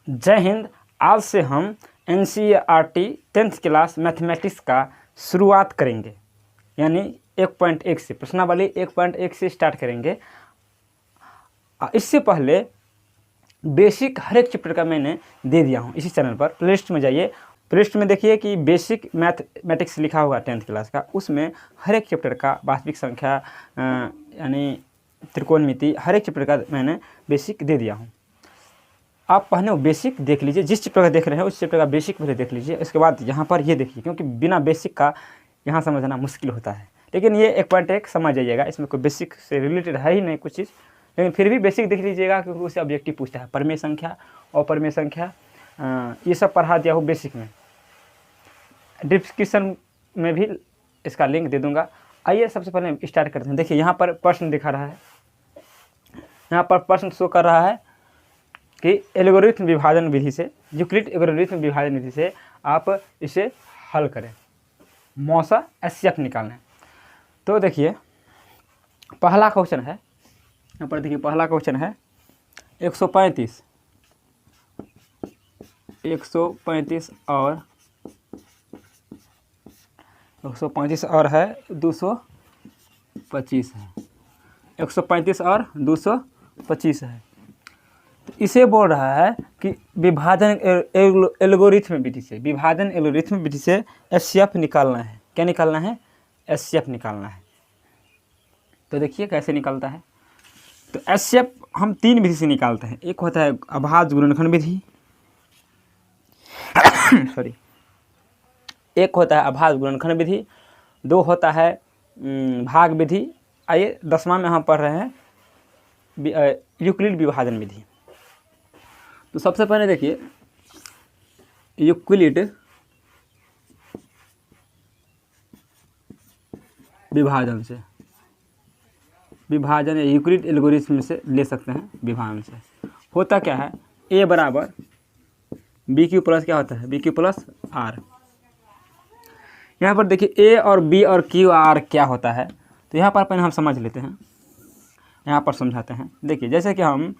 जय हिंद। आज से हम NCERT 10th क्लास मैथमेटिक्स का शुरुआत करेंगे, यानी 1.1 से प्रश्नावली 1.1 से स्टार्ट करेंगे। इससे पहले बेसिक हर एक चैप्टर का मैंने दे दिया हूँ इसी चैनल पर। प्लेलिस्ट में जाइए, प्लेलिस्ट में देखिए कि बेसिक मैथमेटिक्स लिखा हुआ 10th क्लास का, उसमें हर एक चैप्टर का वास्तविक संख्या यानी त्रिकोणमिति हर एक चैप्टर का मैंने बेसिक दे दिया हूँ। आप पहले वो बेसिक देख लीजिए, जिस चैप्टर का देख रहे हैं उस चैप्टर का बेसिक पहले देख लीजिए, इसके बाद यहाँ पर ये देखिए, क्योंकि बिना बेसिक का यहाँ समझना मुश्किल होता है। लेकिन ये 1.1 समझ जाइएगा, इसमें कोई बेसिक से रिलेटेड है ही नहीं कुछ चीज़, लेकिन फिर भी बेसिक देख लीजिएगा क्योंकि उससे ऑब्जेक्टिव पूछता है। परिमेय संख्या, अपरिमेय संख्या, ये सब पढ़ा दिया हो बेसिक में। डिस्क्रिप्शन में भी इसका लिंक दे दूँगा। आइए सबसे पहले स्टार्ट करते हैं। देखिए यहाँ पर प्रश्न दिखा रहा है, यहाँ पर प्रश्न शो कर रहा है कि एल्गोरिथम विभाजन विधि से, यूक्लिड एल्गोरिथम विभाजन विधि से आप इसे हल करें, मौसा एचसीएफ निकालना है। तो देखिए पहला क्वेश्चन है, यहाँ पर देखिए पहला क्वेश्चन है 135 और है 225 है, 135 और 225 है। तो इसे बोल रहा है कि विभाजन एल्गोरिथम विधि से, विभाजन एल्गोरिथम विधि से एचसीएफ निकालना है। क्या निकालना है? एचसीएफ निकालना है। तो देखिए कैसे निकलता है। तो एचसीएफ हम तीन विधि से निकालते हैं। एक होता है अभाज्य गुणनखंड विधि सॉरी, एक होता है अभाज्य गुणनखंड विधि, दो होता है भाग विधि। आइए 10वां में हम पढ़ रहे हैं यूक्लिड विभाजन विधि। तो सबसे पहले देखिए यूक्लिड विभाजन से, विभाजन या यूक्लिड एल्गोरिथम से ले सकते हैं। विभाजन से होता क्या है, a बराबर बी क्यू प्लस क्या होता है, बी क्यू प्लस आर। यहाँ पर देखिए a और b और q r क्या होता है, तो यहाँ पर पहले हम समझ लेते हैं, यहाँ पर समझाते हैं। देखिए जैसे कि हम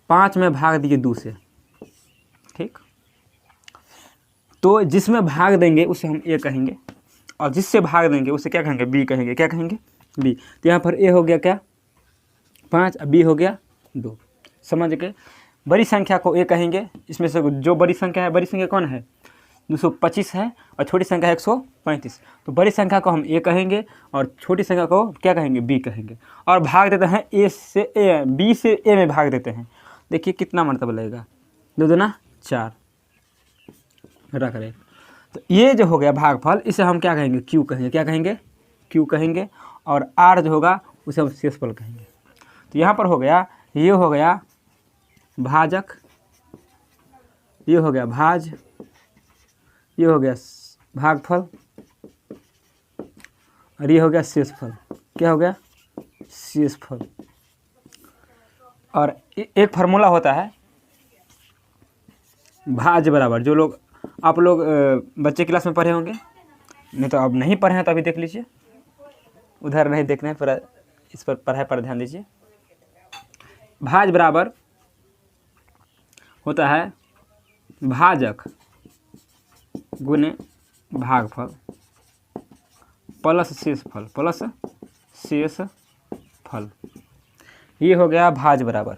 5 में भाग दिए 2 से, ठीक, तो जिसमें भाग देंगे उसे हम a कहेंगे और जिससे भाग देंगे उसे क्या कहेंगे, b कहेंगे। क्या कहेंगे? b। तो यहाँ पर a हो गया क्या, 5, b हो गया 2। समझ के बड़ी संख्या को a कहेंगे। इसमें से जो बड़ी संख्या है, बड़ी संख्या कौन है, 225 है, और छोटी संख्या है 135। तो बड़ी संख्या को हम a कहेंगे और छोटी संख्या को क्या कहेंगे, b कहेंगे। और भाग देते हैं a से a, b से a में भाग देते हैं। देखिए कितना मरतबा लगेगा, 2 दूना 4 रख रहे। तो ये जो हो गया भागफल, इसे हम क्या कहेंगे, q कहेंगे। क्या कहेंगे? q कहेंगे। और r जो होगा उसे हम शेषफल कहेंगे। तो यहाँ पर हो गया, ये हो गया भाजक, ये हो गया भाज, ये हो गया भागफल, और ये हो गया शेषफल। क्या हो गया? शेषफल। और एक फार्मूला होता है भाज बराबर, जो लोग आप लोग बच्चे क्लास में पढ़े होंगे, नहीं तो अब नहीं पढ़े हैं तो अभी देख लीजिए, उधर नहीं देखना है, पर इस पर पढ़ाई पर ध्यान दीजिए। भाज बराबर होता है भाजक गुने भागफल प्लस शेषफल, प्लस शेषफल। ये हो गया भाज बराबर।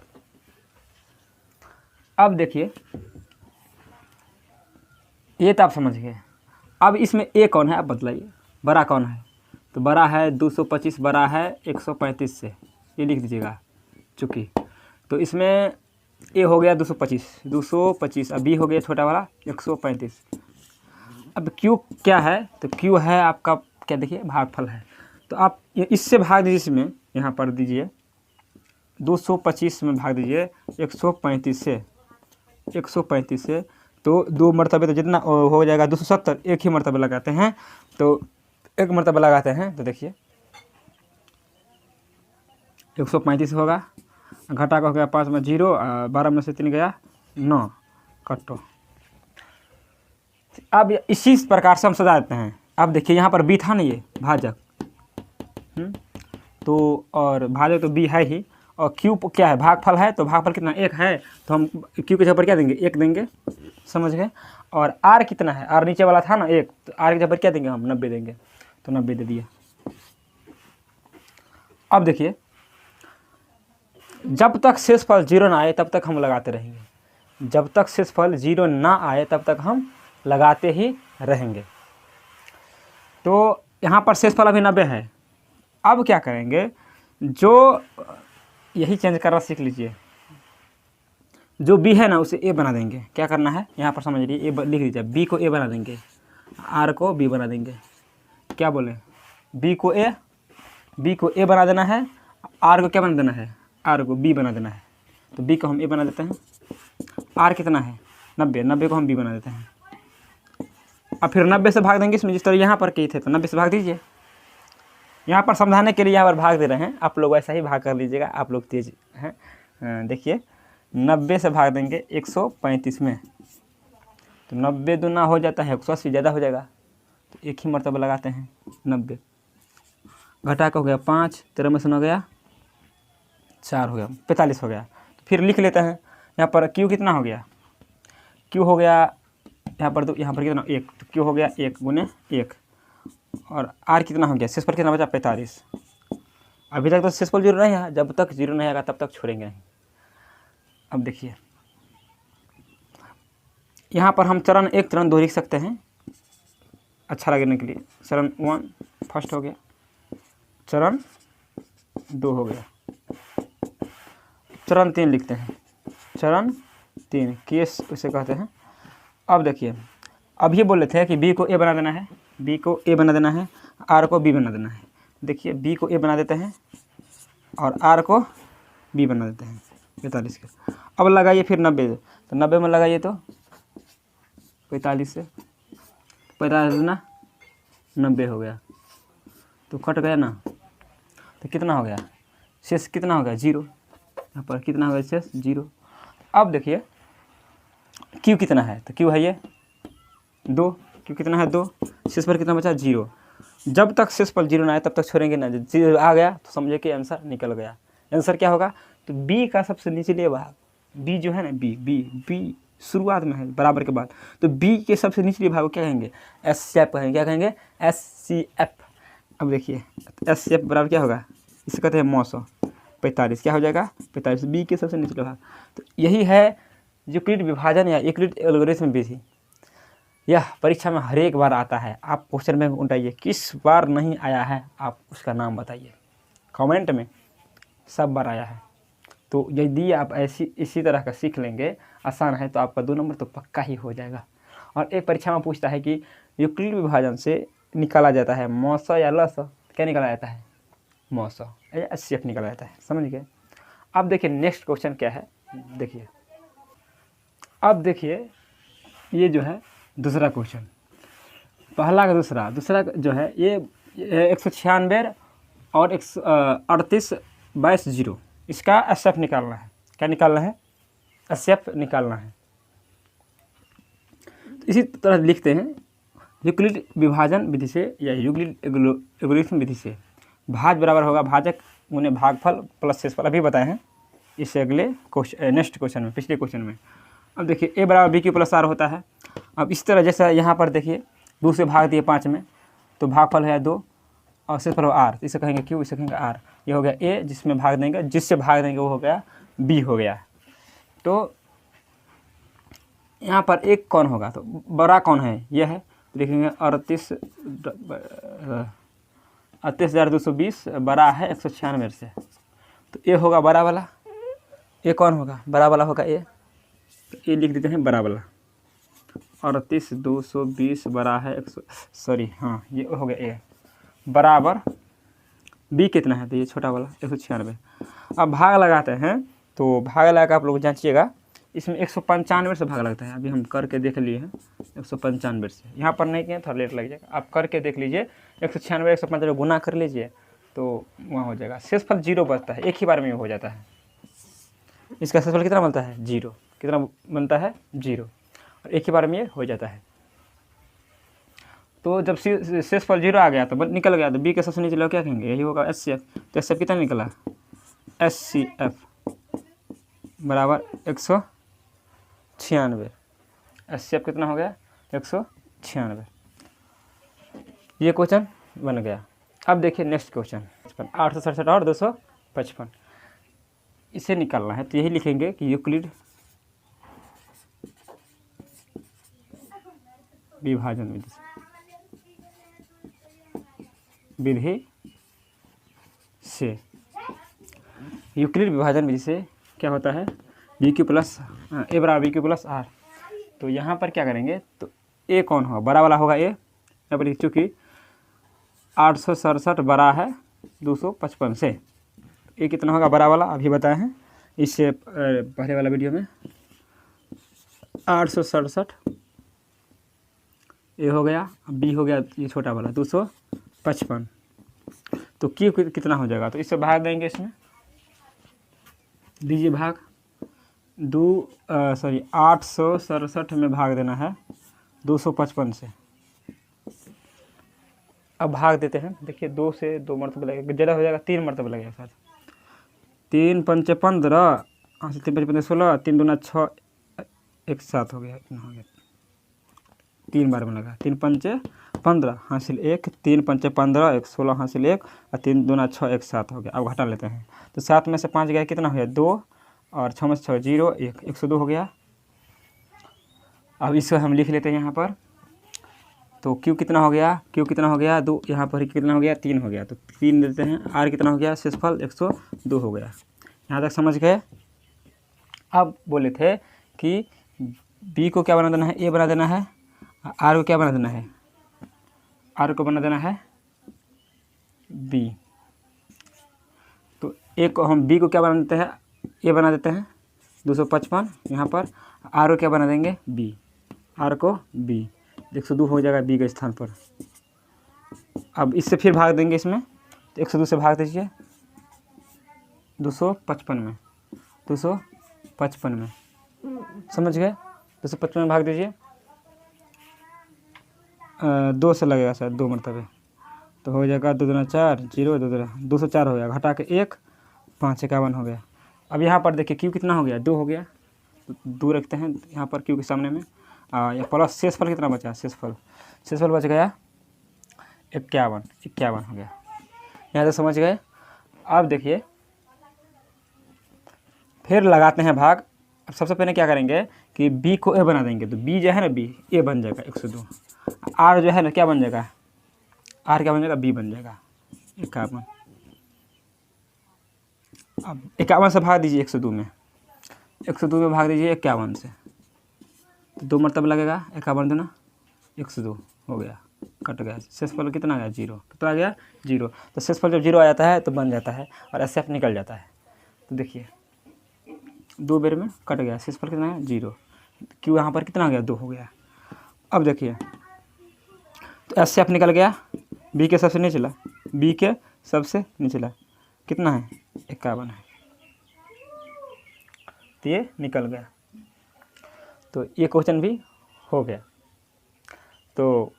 अब देखिए ये तो आप समझ गए। अब इसमें a कौन है आप बतलाइए, बड़ा कौन है? तो बड़ा है 225, बड़ा है 135 से, ये लिख दीजिएगा चूँकि। तो इसमें a हो गया 225, अब b हो गया छोटा वाला 135। अब q क्या है, तो q है आपका क्या, देखिए भागफल है। तो आप इससे भाग दीजिए, इसमें यहाँ पर दीजिए 225 में भाग दीजिए 135 से, तो 2 मरतबे, तो जितना हो जाएगा 270, एक ही मरतबे लगाते हैं, तो एक मरतबा लगाते हैं। तो देखिए 135 होगा, घटा का हो गया 5 में 0, 12 में से 3 गया 9, कटो। अब इसी प्रकार से हम सजा देते हैं। अब देखिए यहाँ पर b था ना, ये भाजक, तो और भाजक तो b है ही, और क्यू क्या है, भागफल है, तो भागफल कितना 1 है, तो हम क्यू के जगह पर क्या देंगे 1 देंगे, समझ गए। और आर कितना है, आर नीचे वाला था ना 1, तो आर के जगह पर क्या देंगे हम 90 देंगे, तो 90 दे दिए। अब देखिए जब तक शेषफल 0 ना आए तब तक हम लगाते रहेंगे, जब तक शेषफल 0 ना आए तब तक हम लगाते ही रहेंगे। तो यहाँ पर शेषफल अभी 90 है। अब क्या करेंगे, जो यही चेंज करना सीख लीजिए, जो बी है ना उसे ए बना देंगे। क्या करना है यहाँ पर समझ लीजिए, ए लिख लीजिए, बी को ए बना देंगे, आर को बी बना देंगे। क्या बोले, बी को ए बना देना है, आर को क्या बना देना है, आर को बी बना देना है। तो बी को हम ए बना देते हैं, आर कितना है 90 को हम बी बना देते हैं। अब फिर 90 से भाग देंगे इसमें, जिस तरह यहाँ पर किए थे, तो 90 से भाग दीजिए। यहाँ पर समझाने के लिए यहाँ पर भाग दे रहे हैं, आप लोग ऐसा ही भाग कर लीजिएगा, आप लोग तेज हैं। देखिए 90 से भाग देंगे 135 में, तो 90 दूना हो जाता है 180, ज़्यादा हो जाएगा, तो एक ही मरतबा लगाते हैं 90। घटा का हो गया 5, 13 में से 9 गया 4 हो गया 45 हो गया। तो फिर लिख लेते हैं, यहाँ पर क्यू कितना हो गया, क्यू हो गया यहाँ पर कितना 1, तो क्यू हो गया 1 गुने 1, और आर कितना हो गया, शेषफल कितना बचा 45। अभी तक तो शेषफल 0 नहीं है, जब तक 0 नहीं आएगा तब तक छोड़ेंगे नहीं। अब देखिए यहाँ पर हम चरण 1 चरण 2 लिख सकते हैं अच्छा लगने के लिए। चरण 1 फर्स्ट हो गया, चरण 2 हो गया, चरण 3 लिखते हैं, चरण 3 केस उसे कहते हैं। अब देखिए अब ये बोल रहे थे कि बी को ए बना देना है, बी को ए बना देना है, आर को बी बना देना है। देखिए बी को ए बना देते हैं और आर को बी बना देते हैं 45 के। अब लगाइए फिर 90, तो 90 में लगाइए तो 45 से 45 ना 90 हो गया, तो कट गया ना, तो कितना हो गया शेष, कितना हो गया 0। यहाँ पर कितना हो गया शेष 0। अब देखिए क्यू कितना है, तो क्यू है ये 2, क्यू कितना है 2, शेष पर कितना बचा 0। जब तक शेषफल 0 ना आए तब तक छोड़ेंगे ना, जब 0 आ गया तो समझे कि आंसर निकल गया। आंसर क्या होगा, तो बी का सबसे निचले भाग, बी जो है ना बी शुरुआत में है बराबर के बाद, तो बी के सबसे निचले भाग को क्या कहेंगे SCF कहेंगे। क्या कहेंगे SCF। अब देखिए SCF बराबर क्या होगा, इसे कहते हैं 945। क्या हो जाएगा 45, बी के सबसे निचले भाग। तो यही है यूक्लिड विभाजन या यूक्लिड एल्गोरिथम विधि। यह परीक्षा में हर एक बार आता है। आप क्वेश्चन में उठाइए, किस बार नहीं आया है आप उसका नाम बताइए, कमेंट में। सब बार आया है। तो यदि आप इसी तरह का सीख लेंगे, आसान है, तो आपका 2 नंबर तो पक्का ही हो जाएगा। और एक परीक्षा में पूछता है कि यूक्लिड विभाजन से निकाला जाता है मौसा या लसा, क्या निकाला जाता है मौसा या SCF निकाला जाता है, समझ गए। अब देखिए नेक्स्ट क्वेश्चन क्या है, देखिए अब देखिए ये जो है दूसरा क्वेश्चन, पहला का दूसरा जो है ये 196 और 138/0, इसका SCF निकालना है। क्या निकालना है, SCF निकालना है। तो इसी तरह लिखते हैं, यूक्लिड विभाजन विधि से या यूक्लिड एल्गोरिथम विधि से भाज बराबर होगा भाजक गुने भागफल प्लस शेषफल। अभी बताए हैं इससे अगले क्वेश्चन, नेक्स्ट क्वेश्चन में, पिछले क्वेश्चन में। अब देखिए ए बराबर बी क्यू प्लस आर होता है। अब इस तरह जैसा यहाँ पर देखिए 2 से भाग दिए 5 में, तो भागफल है 2 और शेषफल आर, इसे कहेंगे क्यू, इसे कहेंगे आर। ये हो गया ए, जिससे भाग देंगे वो हो गया बी हो गया। तो यहाँ पर एक कौन होगा, तो बड़ा कौन है, यह है, तो लिखेंगे 38,220 बड़ा है 196 से, तो ए होगा बड़ा वाला। ए कौन होगा, बड़ा वाला होगा ए, तो ए लिख देते हैं बड़ा वाला। 38,220 बड़ा है 100, सॉरी हाँ ये हो गया ए बराबर बी कितना है, तो ये छोटा वाला 196। अब भाग लगाते हैं, तो भाग लगा कर आप लोग जांचिएगा, इसमें 195 से भाग लगता है। अभी हम करके देख लिए हैं 195 से, यहाँ पर नहीं किए थोड़ा लेट लग जाएगा, आप करके देख लीजिए। 196 195 गुना कर लीजिए तो वहाँ हो जाएगा। शेषफल 0 बचता है, एक ही बार में हो जाता है। इसका शेषफल कितना बनता है 0, कितना बनता है 0, और एक ही बार में ये हो जाता है। तो जब शेषफल 0 आ गया तो निकल गया, तो बी के सबसे नीचे लोग क्या कहेंगे, यही होगा SCF। तो SCF कितना निकला HCF बराबर 196। HCF कितना हो गया? 196। ये क्वेश्चन बन गया। अब देखिए नेक्स्ट क्वेश्चन 867 और 255 इसे निकालना है। तो यही लिखेंगे कि यूक्लिड विभाजन विधि से यूक्लिड विभाजन विधि से क्या होता है? बी क्यू प्लस ए बराबर बी क्यू प्लस आर। तो यहाँ पर क्या करेंगे? तो ए कौन होगा? बड़ा वाला होगा ए। यहाँ पर चूँकि 867 बड़ा है 255 से, ए कितना होगा बड़ा वाला? अभी बताए हैं इससे पहले वाला वीडियो में। 867 ए हो गया, बी हो गया ये छोटा वाला 255। तो क्यू कितना हो जाएगा? तो इससे भाग देंगे, इसमें दीजिए भाग 867 में भाग देना है 255 से। अब भाग देते हैं। देखिए 2 से 2 मरतबा लगेगा, ज़्यादा हो जाएगा 3 मरतबा लगेगा शायद। 3 पंचे 15, 3 पंचे 15 16, 3 दूना 6, 1 7 हो गया। इतना हो गया, 3 बार में लगा। 3 पंचे 15 हासिल 1, 3 पंचे 15, 1 16 हासिल 1 और 3 दूना 6, 1 7 हो गया। अब घटा लेते हैं। तो 7 में से 5 गया, कितना हो गया? 2 और 6 में से 6 0 1 102 हो गया। अब इसको हम लिख लेते हैं यहाँ पर। तो क्यू कितना हो गया? क्यू कितना हो गया? 2। यहाँ पर कितना हो गया? 3 हो गया। तो 3 देते हैं। आर कितना हो गया? शेषफल 102 हो गया। यहाँ तक समझ गए? अब बोले थे कि बी को क्या बना देना है? ए बना देना है। आर को क्या बना देना है? आर को बना देना है बी। तो ए को हम बी को क्या बना देते हैं? ए बना देते हैं 255। यहाँ पर आर को क्या बना देंगे? बी। आर को बी, 102 हो जाएगा बी के स्थान पर। अब इससे फिर भाग देंगे इसमें। तो 102 से भाग दीजिए 255 में, 255 में, समझ गए? 255 में भाग दीजिए। 2 से लगेगा शायद 2 मरतबे। तो हो जाएगा 2 दूना 4 0 204 हो गया। घटा के 1 5 51 हो गया। अब यहाँ पर देखिए क्यू कितना हो गया? 2 हो गया। तो 2 रखते हैं यहाँ पर क्यू के सामने में। या प्लस शेषफल कितना बचा? शेषफल बच गया 51 हो गया। यहाँ तक समझ गए? अब देखिए फिर लगाते हैं भाग। अब सबसे पहले क्या करेंगे कि बी को ए बना देंगे। तो बी जो है ना, बी ए बन जाएगा 102। आर जो है ना क्या बन जाएगा? आर क्या बन जाएगा? बी बन जाएगा 51। अब 51 से भाग दीजिए 102 में। 102 में भाग दीजिए 51 से। तो 2 मरतबा लगेगा। 51 दूना 102 हो गया, कट गया। शेषफल कितना आ गया? 0। कितना आ गया? 0। तो शेषफल जब 0 आ जाता है तो बन जाता है और एसएफ निकल जाता है। तो देखिए 2 बेर में कट गया। शेषफल कितना है? 0। क्यों यहाँ पर कितना आ गया? 2 हो गया। अब देखिए तो एसएफ निकल गया। बी के सबसे निचला, बी के सबसे निचला कितना है? 51 है। तो ये निकल गया। तो ये क्वेश्चन भी हो गया। तो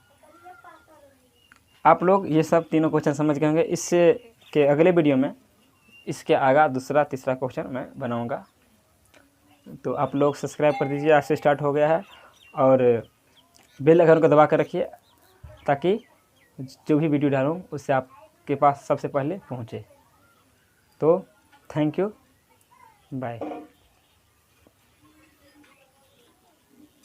आप लोग ये सब तीनों क्वेश्चन समझ गए होंगे। इससे के अगले वीडियो में इसके आगे दूसरा तीसरा क्वेश्चन मैं बनाऊंगा। तो आप लोग सब्सक्राइब कर दीजिए। आज से स्टार्ट हो गया है। और बेल आइकन को दबा कर रखिए ताकि जो भी वीडियो डालूँ उससे आपके पास सबसे पहले पहुँचे। तो थैंक यू, बाय।